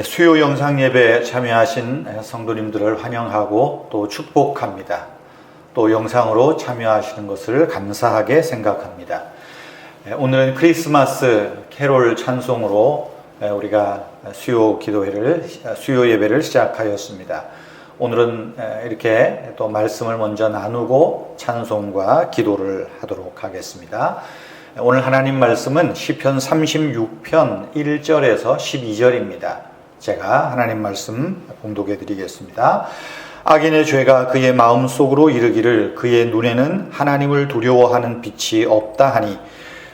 수요 영상 예배에 참여하신 성도님들을 환영하고 또 축복합니다. 또 영상으로 참여하시는 것을 감사하게 생각합니다. 오늘은 크리스마스 캐롤 찬송으로 우리가 수요 예배를 시작하였습니다. 오늘은 이렇게 또 말씀을 먼저 나누고 찬송과 기도를 하도록 하겠습니다. 오늘 하나님 말씀은 시편 36편 1절에서 12절입니다. 제가 하나님 말씀 봉독해 드리겠습니다. 악인의 죄가 그의 마음속으로 이르기를 그의 눈에는 하나님을 두려워하는 빛이 없다 하니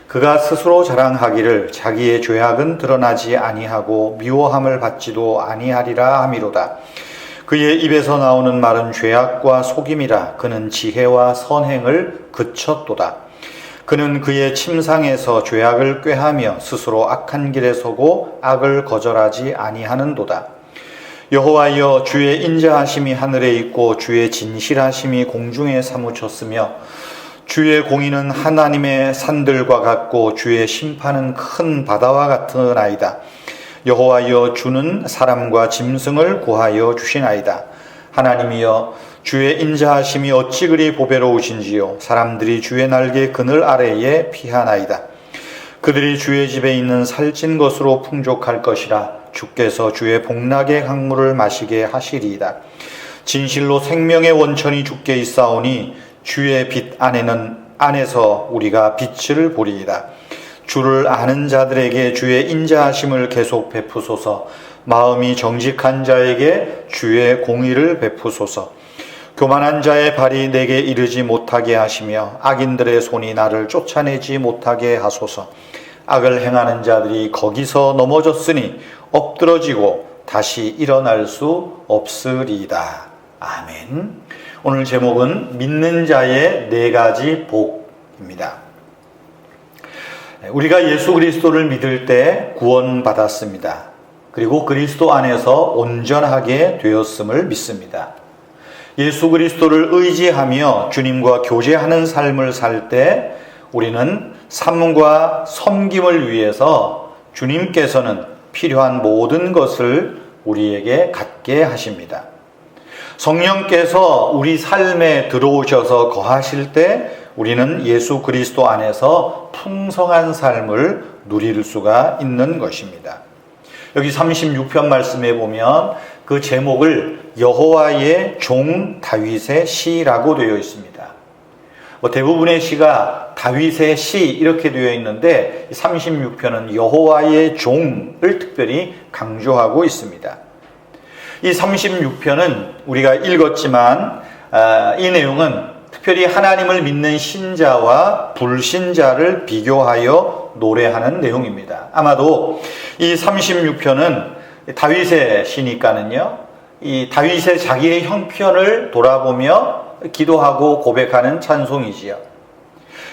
그가 스스로 자랑하기를 자기의 죄악은 드러나지 아니하고 미워함을 받지도 아니하리라 하미로다. 그의 입에서 나오는 말은 죄악과 속임이라. 그는 지혜와 선행을 그쳤도다. 그는 그의 침상에서 죄악을 꾀하며 스스로 악한 길에 서고 악을 거절하지 아니하는도다. 여호와여, 주의 인자하심이 하늘에 있고 주의 진실하심이 공중에 사무쳤으며 주의 공의는 하나님의 산들과 같고 주의 심판은 큰 바다와 같으나이다. 여호와여, 주는 사람과 짐승을 구하여 주시나이다. 하나님이여, 주의 인자하심이 어찌 그리 보배로우신지요. 사람들이 주의 날개 그늘 아래에 피하나이다. 그들이 주의 집에 있는 살찐 것으로 풍족할 것이라. 주께서 주의 복락의 강물을 마시게 하시리이다. 진실로 생명의 원천이 주께 있사오니 주의 빛 안에서 우리가 빛을 보리이다. 주를 아는 자들에게 주의 인자하심을 계속 베푸소서. 마음이 정직한 자에게 주의 공의를 베푸소서. 교만한 자의 발이 내게 이르지 못하게 하시며 악인들의 손이 나를 쫓아내지 못하게 하소서. 악을 행하는 자들이 거기서 넘어졌으니 엎드러지고 다시 일어날 수 없으리이다. 아멘. 오늘 제목은 믿는 자의 4가지 복입니다. 우리가 예수 그리스도를 믿을 때 구원받았습니다. 그리고 그리스도 안에서 온전하게 되었음을 믿습니다. 예수 그리스도를 의지하며 주님과 교제하는 삶을 살 때 우리는 삶과 섬김을 위해서 주님께서는 필요한 모든 것을 우리에게 갖게 하십니다. 성령께서 우리 삶에 들어오셔서 거하실 때 우리는 예수 그리스도 안에서 풍성한 삶을 누릴 수가 있는 것입니다. 여기 36편 말씀에 보면 그 제목을 여호와의 종 다윗의 시라고 되어 있습니다. 대부분의 시가 다윗의 시 이렇게 되어 있는데 36편은 여호와의 종을 특별히 강조하고 있습니다. 이 36편은 우리가 읽었지만 이 내용은 특별히 하나님을 믿는 신자와 불신자를 비교하여 노래하는 내용입니다. 아마도 이 36편은 다윗의 시니까는요, 이 다윗의 자기의 형편을 돌아보며 기도하고 고백하는 찬송이지요.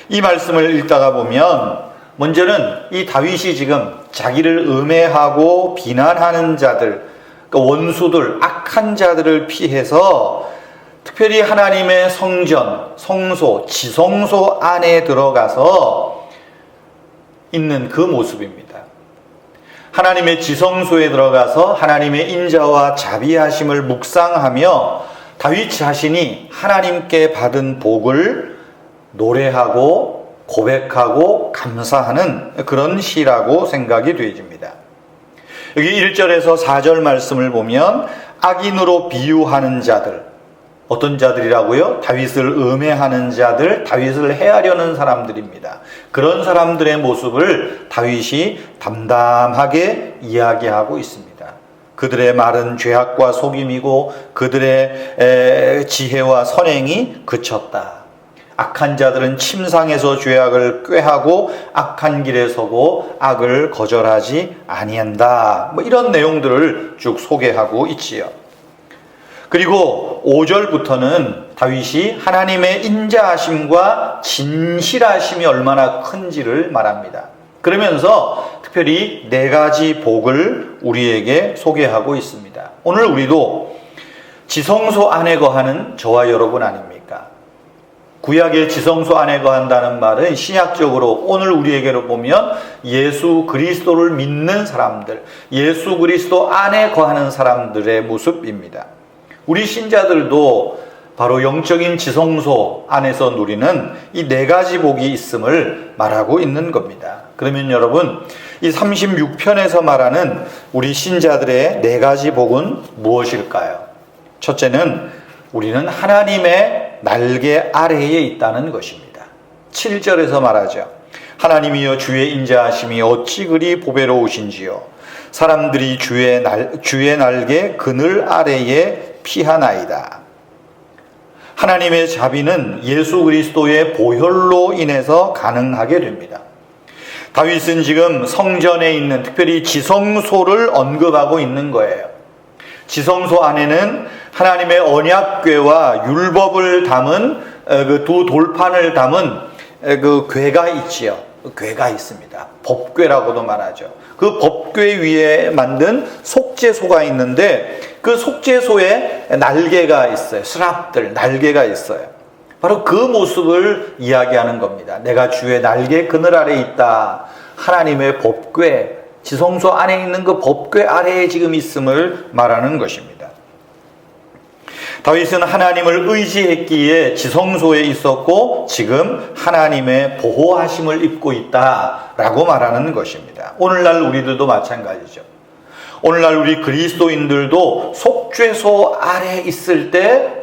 이 말씀을 읽다가 보면 먼저는 이 다윗이 지금 자기를 음해하고 비난하는 자들, 원수들, 악한 자들을 피해서 특별히 하나님의 성전, 성소, 지성소 안에 들어가서 있는 그 모습입니다. 하나님의 지성소에 들어가서 하나님의 인자와 자비하심을 묵상하며 다윗 자신이 하나님께 받은 복을 노래하고 고백하고 감사하는 그런 시라고 생각이 되어집니다. 여기 1절에서 4절 말씀을 보면 악인으로 비유하는 자들, 어떤 자들이라고요? 다윗을 음해하는 자들, 다윗을 해하려는 사람들입니다. 그런 사람들의 모습을 다윗이 담담하게 이야기하고 있습니다. 그들의 말은 죄악과 속임이고 그들의 지혜와 선행이 그쳤다. 악한 자들은 침상에서 죄악을 꾀하고 악한 길에 서고 악을 거절하지 아니한다. 이런 내용들을 쭉 소개하고 있지요. 그리고 5절부터는 다윗이 하나님의 인자하심과 진실하심이 얼마나 큰지를 말합니다. 그러면서 특별히 4가지 복을 우리에게 소개하고 있습니다. 오늘 우리도 지성소 안에 거하는 저와 여러분 아닙니까? 구약의 지성소 안에 거한다는 말은 신약적으로 오늘 우리에게로 보면 예수 그리스도를 믿는 사람들, 예수 그리스도 안에 거하는 사람들의 모습입니다. 우리 신자들도 바로 영적인 지성소 안에서 누리는 이 네 가지 복이 있음을 말하고 있는 겁니다. 그러면 여러분, 이 36편에서 말하는 우리 신자들의 네 가지 복은 무엇일까요? 첫째는 우리는 하나님의 날개 아래에 있다는 것입니다. 7절에서 말하죠. 하나님이여 주의 인자하심이 어찌 그리 보배로우신지요. 사람들이 주의 날개 그늘 아래에 피하나이다. 하나님의 자비는 예수 그리스도의 보혈로 인해서 가능하게 됩니다. 다윗은 지금 성전에 있는 특별히 지성소를 언급하고 있는 거예요. 지성소 안에는 하나님의 언약궤와 율법을 담은 그 두 돌판을 담은 그 궤가 있지요. 궤가 있습니다. 법궤라고도 말하죠. 그 법궤 위에 만든 속죄소가 있는데 그 속죄소에 날개가 있어요. 스랍들, 날개가 있어요. 바로 그 모습을 이야기하는 겁니다. 내가 주의 날개 그늘 아래 있다. 하나님의 법궤, 지성소 안에 있는 그 법궤 아래에 지금 있음을 말하는 것입니다. 다윗은 하나님을 의지했기에 지성소에 있었고 지금 하나님의 보호하심을 입고 있다라고 말하는 것입니다. 오늘날 우리들도 마찬가지죠. 오늘날 우리 그리스도인들도 속죄소 아래 있을 때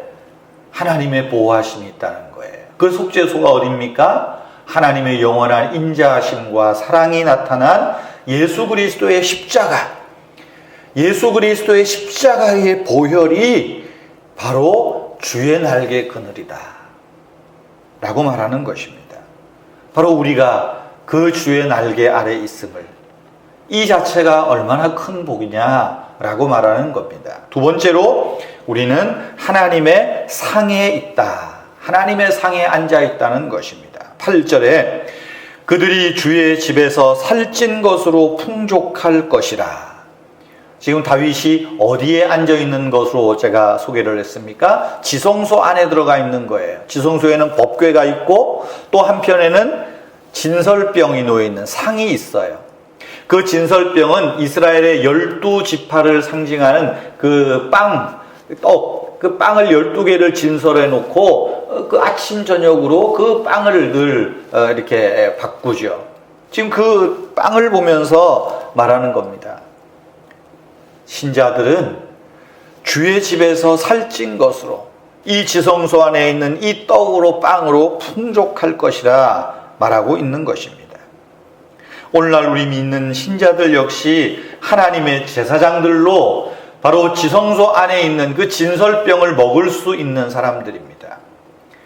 하나님의 보호하심이 있다는 거예요. 그 속죄소가 어디입니까? 하나님의 영원한 인자하심과 사랑이 나타난 예수 그리스도의 십자가, 예수 그리스도의 십자가의 보혈이 바로 주의 날개 그늘이다 라고 말하는 것입니다. 바로 우리가 그 주의 날개 아래 있음을, 이 자체가 얼마나 큰 복이냐라고 말하는 겁니다. 두 번째로 우리는 하나님의 상에 있다. 하나님의 상에 앉아 있다는 것입니다. 8절에 그들이 주의 집에서 살찐 것으로 풍족할 것이라. 지금 다윗이 어디에 앉아 있는 것으로 제가 소개를 했습니까? 지성소 안에 들어가 있는 거예요. 지성소에는 법궤가 있고 또 한편에는 진설병이 놓여 있는 상이 있어요. 그 진설병은 이스라엘의 12지파를 상징하는 그 떡, 그 빵을 12개를 진설해 놓고 그 아침 저녁으로 그 빵을 늘 이렇게 바꾸죠. 지금 그 빵을 보면서 말하는 겁니다. 신자들은 주의 집에서 살찐 것으로 이 지성소 안에 있는 이 떡으로 빵으로 풍족할 것이라 말하고 있는 것입니다. 오늘날 우리 믿는 신자들 역시 하나님의 제사장들로 바로 지성소 안에 있는 그 진설병을 먹을 수 있는 사람들입니다.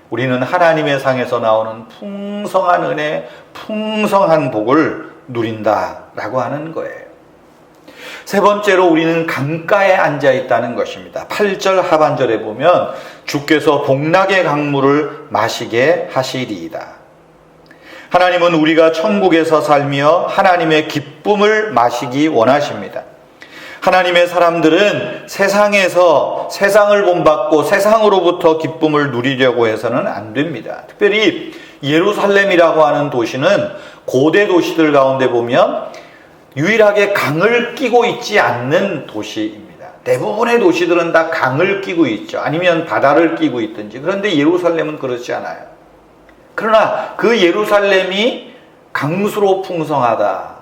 우리는 하나님의 상에서 나오는 풍성한 은혜, 풍성한 복을 누린다라고 하는 거예요. 세 번째로 우리는 강가에 앉아 있다는 것입니다. 8절 하반절에 보면 주께서 복락의 강물을 마시게 하시리이다. 하나님은 우리가 천국에서 살며 하나님의 기쁨을 마시기 원하십니다. 하나님의 사람들은 세상에서 세상을 본받고 세상으로부터 기쁨을 누리려고 해서는 안 됩니다. 특별히 예루살렘이라고 하는 도시는 고대 도시들 가운데 보면 유일하게 강을 끼고 있지 않는 도시입니다. 대부분의 도시들은 다 강을 끼고 있죠. 아니면 바다를 끼고 있든지. 그런데 예루살렘은 그렇지 않아요. 그러나 그 예루살렘이 강수로 풍성하다.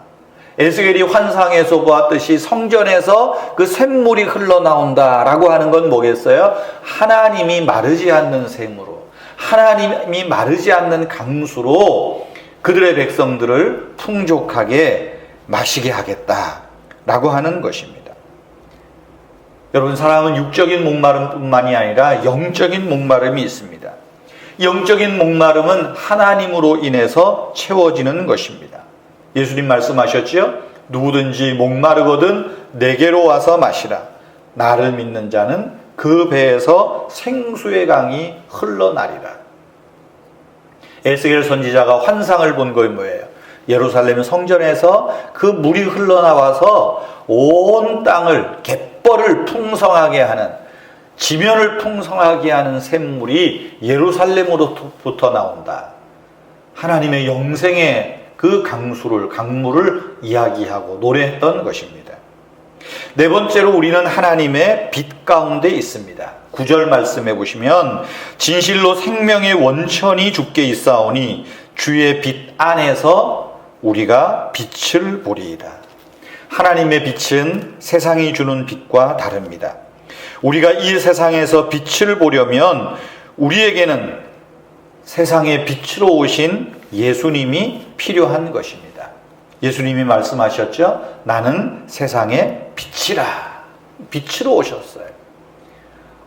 에스겔이 환상에서 보았듯이 성전에서 그 샘물이 흘러나온다라고 하는 건 뭐겠어요? 하나님이 마르지 않는 샘으로, 하나님이 마르지 않는 강수로 그들의 백성들을 풍족하게 마시게 하겠다라고 하는 것입니다. 여러분, 사람은 육적인 목마름뿐만이 아니라 영적인 목마름이 있습니다. 영적인 목마름은 하나님으로 인해서 채워지는 것입니다. 예수님 말씀하셨지요? 누구든지 목마르거든 내게로 와서 마시라. 나를 믿는 자는 그 배에서 생수의 강이 흘러나리라. 에스겔 선지자가 환상을 본 것이 뭐예요? 예루살렘 성전에서 그 물이 흘러나와서 온 땅을 갯벌을 풍성하게 하는 지면을 풍성하게 하는 샘물이 예루살렘으로부터 나온다. 하나님의 영생의 그 강물을 이야기하고 노래했던 것입니다. 네 번째로 우리는 하나님의 빛 가운데 있습니다. 9절 말씀해 보시면 진실로 생명의 원천이 주께 있사오니 주의 빛 안에서 우리가 빛을 보리이다. 하나님의 빛은 세상이 주는 빛과 다릅니다. 우리가 이 세상에서 빛을 보려면 우리에게는 세상의 빛으로 오신 예수님이 필요한 것입니다. 예수님이 말씀하셨죠? 나는 세상의 빛이라. 빛으로 오셨어요.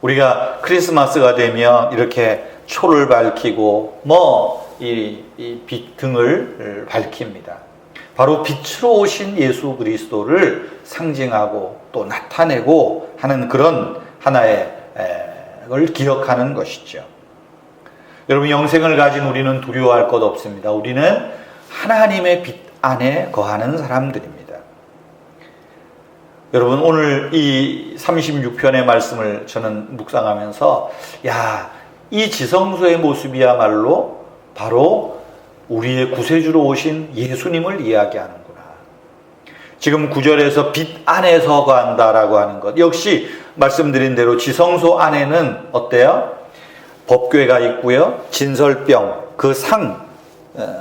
우리가 크리스마스가 되면 이렇게 초를 밝히고 이 빛 등을 밝힙니다. 바로 빛으로 오신 예수 그리스도를 상징하고 또 나타내고 하는 그런 하나의 걸 기억하는 것이죠. 여러분, 영생을 가진 우리는 두려워할 것 없습니다. 우리는 하나님의 빛 안에 거하는 사람들입니다. 여러분, 오늘 이 36편의 말씀을 저는 묵상하면서 이 지성소의 모습이야말로 바로 우리의 구세주로 오신 예수님을 이야기하는구나. 지금 9절에서 빛 안에서 거한다라고 하는 것, 역시 말씀드린 대로 지성소 안에는 어때요? 법궤가 있고요, 진설병, 그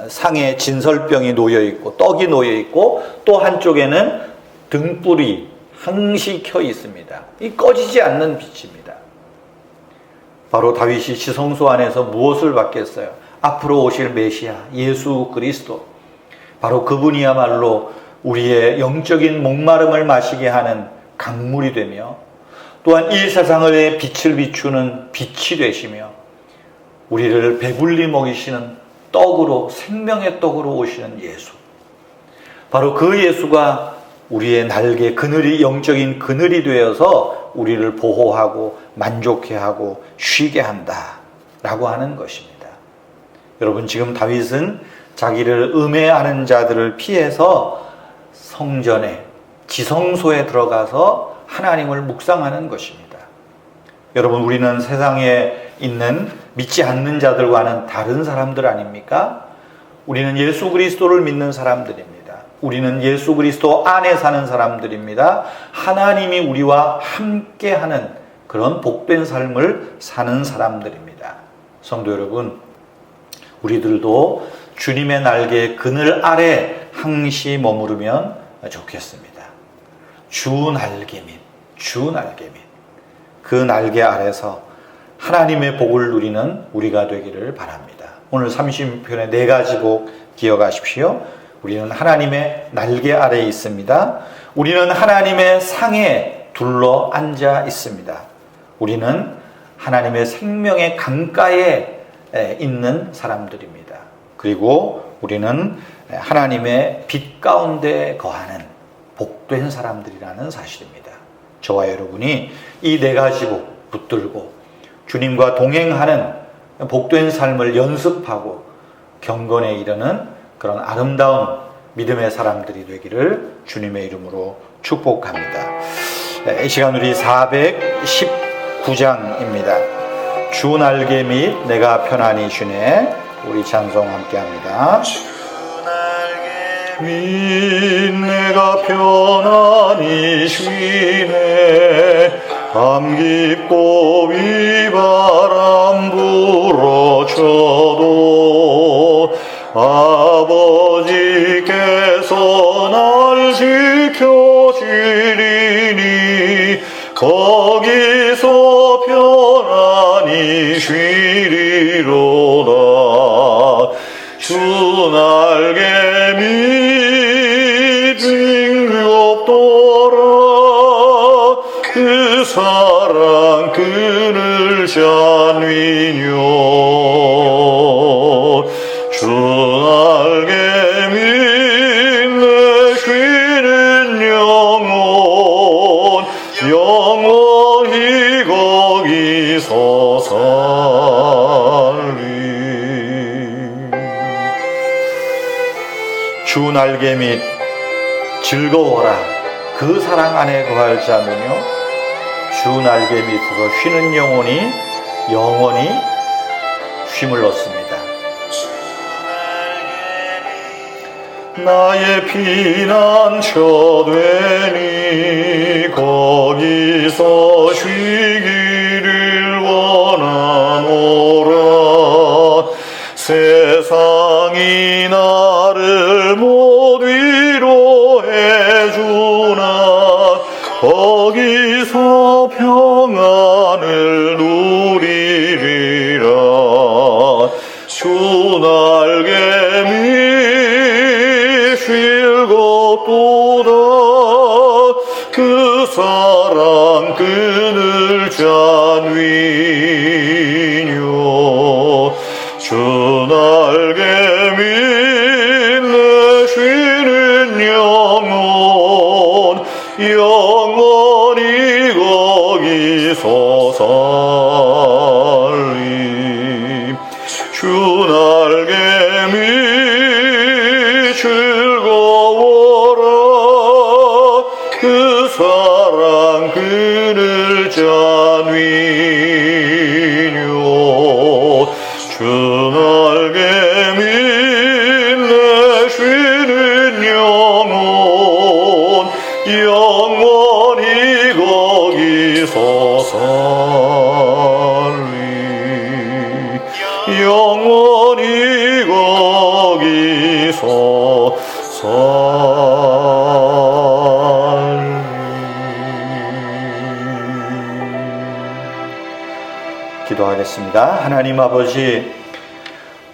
상에 진설병이 놓여 있고 떡이 놓여 있고 또 한쪽에는 등불이 항시 켜 있습니다. 이 꺼지지 않는 빛입니다. 바로 다윗이 지성소 안에서 무엇을 받겠어요? 앞으로 오실 메시아 예수 그리스도, 바로 그분이야말로 우리의 영적인 목마름을 마시게 하는 강물이 되며 또한 이 세상의 빛을 비추는 빛이 되시며 우리를 배불리 먹이시는 떡으로, 생명의 떡으로 오시는 예수, 바로 그 예수가 우리의 날개 그늘이, 영적인 그늘이 되어서 우리를 보호하고 만족해 하고 쉬게 한다 라고 하는 것입니다. 여러분, 지금 다윗은 자기를 음해하는 자들을 피해서 성전에, 지성소에 들어가서 하나님을 묵상하는 것입니다. 여러분, 우리는 세상에 있는 믿지 않는 자들과는 다른 사람들 아닙니까? 우리는 예수 그리스도를 믿는 사람들입니다. 우리는 예수 그리스도 안에 사는 사람들입니다. 하나님이 우리와 함께하는 그런 복된 삶을 사는 사람들입니다. 성도 여러분, 우리들도 주님의 날개 그늘 아래 항시 머무르면 좋겠습니다. 주 날개 밑 그 날개 아래서 하나님의 복을 누리는 우리가 되기를 바랍니다. 오늘 30편의 4가지 복 기억하십시오. 우리는 하나님의 날개 아래에 있습니다. 우리는 하나님의 상에 둘러 앉아 있습니다. 우리는 하나님의 생명의 강가에 있는 사람들입니다. 그리고 우리는 하나님의 빛 가운데 거하는 복된 사람들이라는 사실입니다. 저와 여러분이 이 4가지 복 붙들고 주님과 동행하는 복된 삶을 연습하고 경건에 이르는 그런 아름다운 믿음의 사람들이 되기를 주님의 이름으로 축복합니다. 이 시간 우리 419장입니다. 주 날개 및 내가 편안히 쉬네. 우리 찬송 함께 합니다. 주 날개 및 내가 편안히 쉬네. 밤 깊고 비바람 불어쳐도 아버지께서 날 지켜주리니 거기서 편안히 쉬리로다. 주 날개 밑 징겹도다. 그 사랑 그늘 잔위뇨. 주 날개 밑 내 쉬는 영혼 영원히 거기서 살리. 주 날개 밑 즐거워라. 그 사랑 안에 거할 자면요 주 날개 밑으로 쉬는 영원히 쉼을 얻습니다. 나의 피난처 되니 거기서 쉬기를 원하노라. 세상이 나를 못 위로해 주나 거기서 평안을 누리리라. 주 날개 밑 쉴 곳도다. 그 사랑 끈을 짠 위뇨. 주 날개 밑 내 쉬는 영혼 영원히 거기서 살리. 주 날개 밑 즐거워라. 그 사랑 끈을 짠 위뇨. 주 날개 밑 내 쉬는 영혼 영원히 거기서 살리. 영원히 거기서 살리. 기도하겠습니다. 하나님 아버지,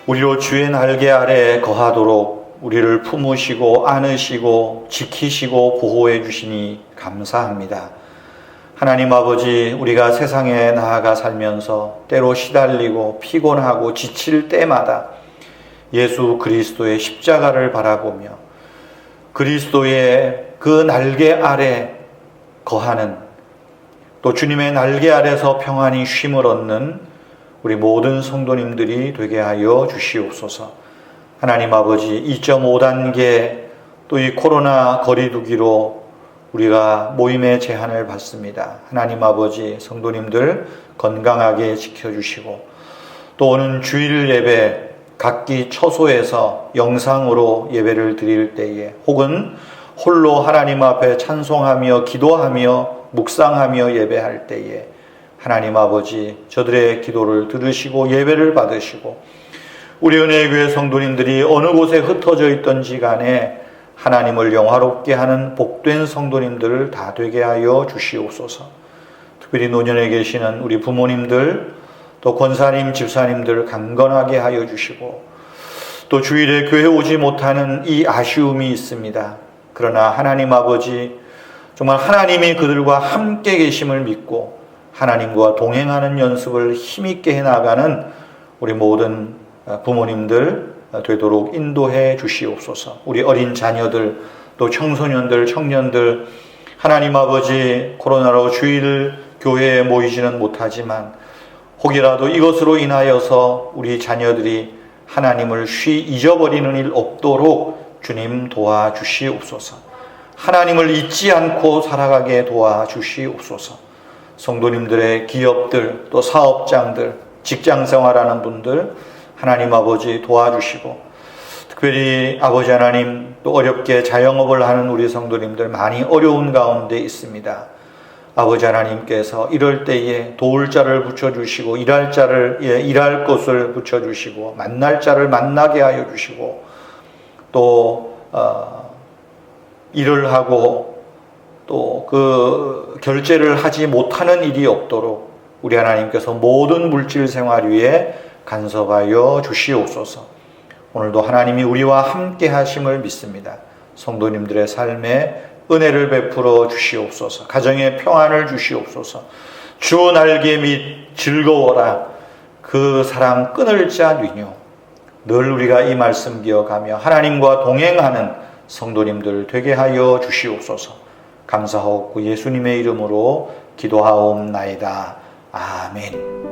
우리로 주의 날개 아래 거하도록 우리를 품으시고 안으시고 지키시고 보호해 주시니 감사합니다. 하나님 아버지, 우리가 세상에 나아가 살면서 때로 시달리고 피곤하고 지칠 때마다 예수 그리스도의 십자가를 바라보며 그리스도의 그 날개 아래 거하는, 또 주님의 날개 아래서 평안히 쉼을 얻는 우리 모든 성도님들이 되게 하여 주시옵소서. 하나님 아버지, 2.5단계 또 이 코로나 거리두기로 우리가 모임의 제한을 받습니다. 하나님 아버지, 성도님들 건강하게 지켜주시고, 또 오는 주일 예배 각기 처소에서 영상으로 예배를 드릴 때에, 혹은 홀로 하나님 앞에 찬송하며 기도하며 묵상하며 예배할 때에 하나님 아버지, 저들의 기도를 들으시고 예배를 받으시고, 우리 은혜교회 성도님들이 어느 곳에 흩어져 있던지 간에 하나님을 영화롭게 하는 복된 성도님들을 다 되게 하여 주시옵소서. 특별히 노년에 계시는 우리 부모님들, 또 권사님, 집사님들 강건하게 하여 주시고, 또 주일에 교회 오지 못하는 이 아쉬움이 있습니다. 그러나 하나님 아버지, 정말 하나님이 그들과 함께 계심을 믿고 하나님과 동행하는 연습을 힘있게 해나가는 우리 모든 부모님들 되도록 인도해 주시옵소서. 우리 어린 자녀들, 또 청소년들, 청년들, 하나님 아버지, 코로나로 주일 교회에 모이지는 못하지만 혹이라도 이것으로 인하여서 우리 자녀들이 하나님을 잊어버리는 일 없도록 주님 도와주시옵소서. 하나님을 잊지 않고 살아가게 도와주시옵소서. 성도님들의 기업들, 또 사업장들, 직장 생활하는 분들 하나님 아버지 도와주시고, 특별히 아버지 하나님, 또 어렵게 자영업을 하는 우리 성도님들 많이 어려운 가운데 있습니다. 아버지 하나님께서 이럴 때에 도울 자를 붙여주시고, 일할 자를 일할 것을 붙여주시고, 만날 자를 만나게 하여 주시고, 또 일을 하고 또 그 결제를 하지 못하는 일이 없도록 우리 하나님께서 모든 물질 생활 위에 간섭하여 주시옵소서. 오늘도 하나님이 우리와 함께 하심을 믿습니다. 성도님들의 삶에 은혜를 베풀어 주시옵소서. 가정에 평안을 주시옵소서. 주 날개 밑 즐거워라. 그 사랑 끈을 짠 위뇨. 늘 우리가 이 말씀 기억하며 하나님과 동행하는 성도님들 되게 하여 주시옵소서. 감사하옵고 예수님의 이름으로 기도하옵나이다. 아멘.